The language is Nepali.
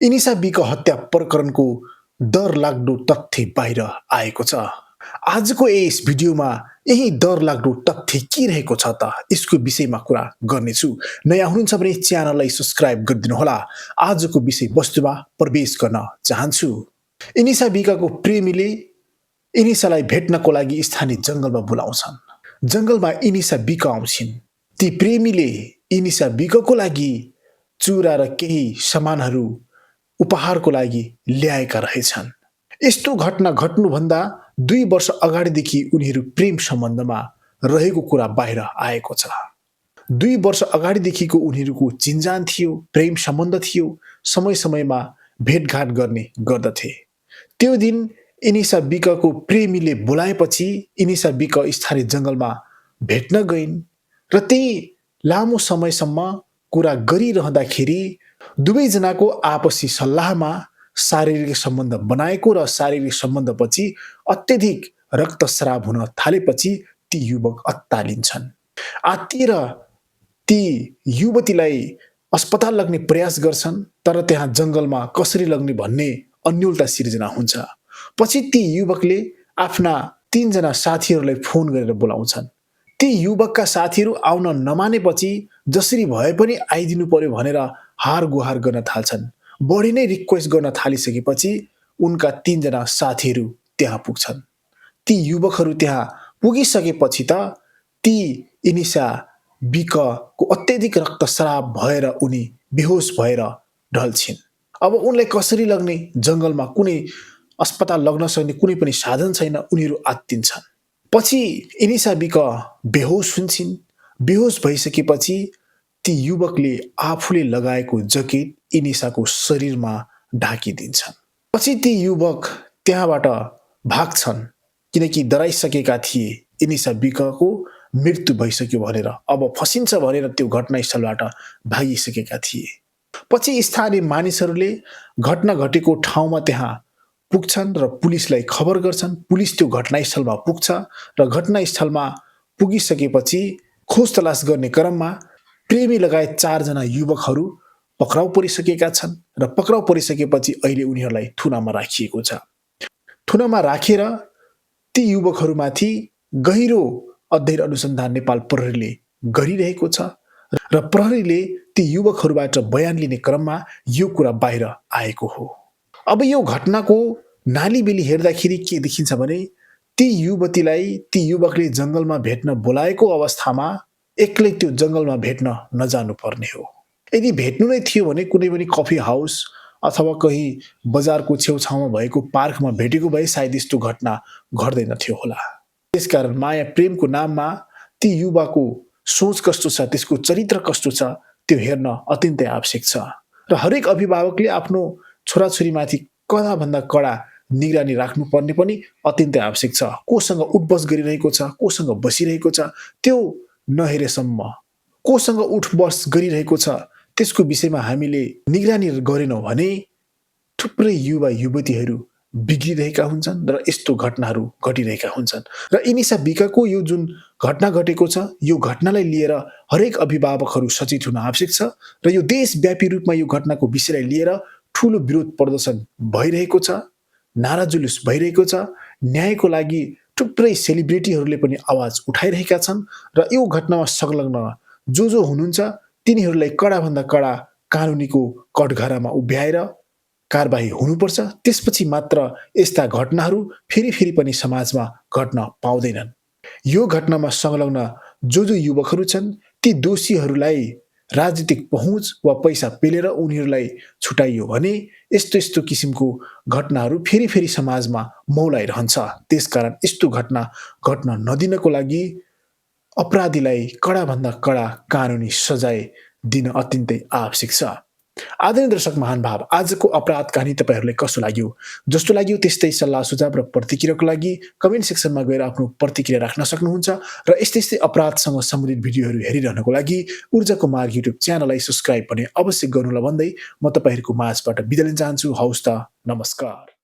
इनिसा बीको हत्या प्रकरणको डरलाग्दो तथ्य बाहिर आएको छ। आजको यस भिडियोमा यही डरलाग्दो तथ्य के रहेको छ त यसको विषयमा कुरा गर्नेछु। नयाँ हुनुहुन्छ भने च्यानललाई सब्स्क्राइब गरिदिनुहोला। आजको विषयवस्तुमा प्रवेश गर्न चाहन्छु। इनिसा बीकाको प्रेमीले इनिसालाई भेट्नको लागि स्थानीय जङ्गलमा बोलाउँछन्। जङ्गलमा इनिसा बीका आउँछिन्। ती प्रेमीले इनिसा बीकाको लागि चुरा र केही सामानहरू उपहारको लागि ल्याएका रहेछन्। यस्तो घटना घट्नुभन्दा 2 वर्ष अगाडिदेखि उनीहरू प्रेम सम्बन्धमा रहेको कुरा बाहिर आएको छ। 2 वर्ष अगाडिदेखिको उनीहरूको चिन्जान थियो, प्रेम सम्बन्ध थियो, समय-समयमा भेटघाट गर्ने गर्दथे। त्यो दिन इनिसा बीकाको प्रेमीले बोलाएपछि इनिसा बीका स्थानीय जङ्गलमा भेट्न गइन् र त्यही लामो समयसम्म कुरा गरिरहँदाखेरि दुवैजनाको आपसी सल्लाहमा शारीरिक सम्बन्ध बनाएको र शारीरिक सम्बन्धपछि अत्यधिक रक्तस्राव हुन थालेपछि ती युवक अत्तालिन्छन्। आत्तिएर ती युवतीलाई अस्पताल लग्ने प्रयास गर्छन्, तर त्यहाँ जङ्गलमा कसरी लग्ने भन्ने अन्योलता सिर्जना हुन्छ। पछि ती युवकले आफ्ना 3 जना साथीहरूलाई फोन गरेर बोलाउँछन्। ती युवकका साथीहरू आउन नमानेपछि जसरी भए पनि आइदिनु पर्यो भनेर हार गुहार गर्न थाल्छन्। बढी नै रिक्वेस्ट गर्न थालिसकेपछि उनका 3 जना साथीहरू त्यहाँ पुग्छन्। ती युवकहरू त्यहाँ पुगिसकेपछि त ती इनिसा बीकाको अत्यधिक रक्तस्राव भएर उनी बेहोस भएर ढल्छिन्। अब उनलाई कसरी लग्ने, जङ्गलमा कुनै अस्पताल लग्न सक्ने कुनै पनि साधन छैन, उनीहरू आत्तिन्छन्। पछि इनिसा बीका बेहोस हुन्छन्। बेहोस भइसकेपछि ती युवकले आफूले लगाएको जकेट इनिसाको शरीरमा ढाकिदिन्छन्। पछि ती युवक त्यहाँबाट भाग्छन् किनकि डराइसकेका थिए इनिसा बीकाको मृत्यु भइसक्यो भनेर। अब फसिन्छ भनेर त्यो घटनास्थलबाट भागिसकेका थिए। पछि स्थानीय मानिसहरूले घटना घटेको ठाउँमा त्यहाँ पुग्छन् र पुलिसलाई खबर गर्छन्। पुलिस त्यो घटनास्थलमा पुग्छ र घटनास्थलमा पुगिसकेपछि खोज तलास गर्ने क्रममा प्रेमी लगायत 4 जना युवकहरू पक्राउ परिसकेका छन् र पक्राउ परिसकेपछि अहिले उनीहरूलाई थुनामा राखिएको छ। थुनामा राखेर ती युवकहरूमाथि गहिरो अध्ययन अनुसन्धान नेपाल प्रहरीले गरिरहेको छ र प्रहरीले ती युवकहरूबाट बयान लिने क्रममा यो कुरा बाहिर आएको हो। अब यो घटनाको नालीबेली हेर्दाखेरि के देखिन्छ भने ती युवतीलाई ती युवकले जङ्गलमा भेट्न बोलाएको अवस्थामा एक्लै त्यो जङ्गलमा भेट्न नजानु पर्ने हो। यदि भेट्नु नै थियो भने कुनै पनि कफी हाउस अथवा कहीँ बजारको छेउछाउमा भएको पार्कमा भेटेको भए सायद यस्तो घटना घट्दैन थियो होला। त्यसकारण माया प्रेमको नाममा ती युवाको सोच कस्तो छ, त्यसको चरित्र कस्तो छ, त्यो हेर्न अत्यन्तै आवश्यक छ र हरेक अभिभावकले आफ्नो छोराछोरीमाथि कडाभन्दा कडा निगरानी राख्नुपर्ने पनि अत्यन्तै आवश्यक छ। कोसँग उठबस गरिरहेको छ, कोसँग बसिरहेको छ, त्यो नहेरेसम्म, कोसँग उठबस गरिरहेको छ त्यसको विषयमा हामीले निगरानी गरेनौँ भने थुप्रै युवा युवतीहरू बिग्रिरहेका हुन्छन् र यस्तो घटनाहरू घटिरहेका हुन्छन्। र इनिसा बीकाको यो जुन घटना घटेको छ, यो घटनालाई लिएर हरेक अभिभावकहरू सचेत हुन आवश्यक छ र यो देशव्यापी रूपमा यो घटनाको विषयलाई लिएर ठुलो विरोध प्रदर्शन भइरहेको छ, नारा जुलुस भइरहेको छ। न्यायको लागि थुप्रै सेलिब्रिटीहरूले पनि आवाज उठाइरहेका छन् र यो घटनामा संलग्न जो हुनुहुन्छ तिनीहरूलाई कडाभन्दा कडा कानुनीको कठघरामा उभ्याएर कारबाही हुनुपर्छ। त्यसपछि मात्र यस्ता घटनाहरू फेरि पनि समाजमा घट्न पाउँदैनन्। यो घटनामा संलग्न जो युवकहरू छन् ती दोषीहरूलाई राजनीतिक पहुँच वा पैसा पेलेर उनीहरूलाई छुटाइयो भने यस्तो किसिमको घटनाहरू फेरि समाजमा मौलाइरहन्छ। त्यसकारण यस्तो घटना घट्न नदिनको लागि अपराधीलाई कडाभन्दा कडा कानुनी सजाय दिन अत्यन्तै आवश्यक छ। आदरणीय दर्शक महानुभाव, आजको अपराध कहानी तपाईहरूलाई कस्तो लाग्यो? जस्तो लाग्यो त्यस्तै सल्लाह सुझाव र प्रतिक्रियाको लागि कमेन्ट सेक्सनमा गएर आफ्नो प्रतिक्रिया राख्न सक्नुहुन्छ र यस्तै अपराधसँग सम्बन्धित भिडियोहरू हेरिरहनको लागि ऊर्जाको मार्ग युट्युब च्यानललाई सब्स्क्राइब पनि अवश्य गर्नुहोला भन्दै म तपाईहरूको माझबाट बिदा लिन चाहन्छु। हवस् त, नमस्कार।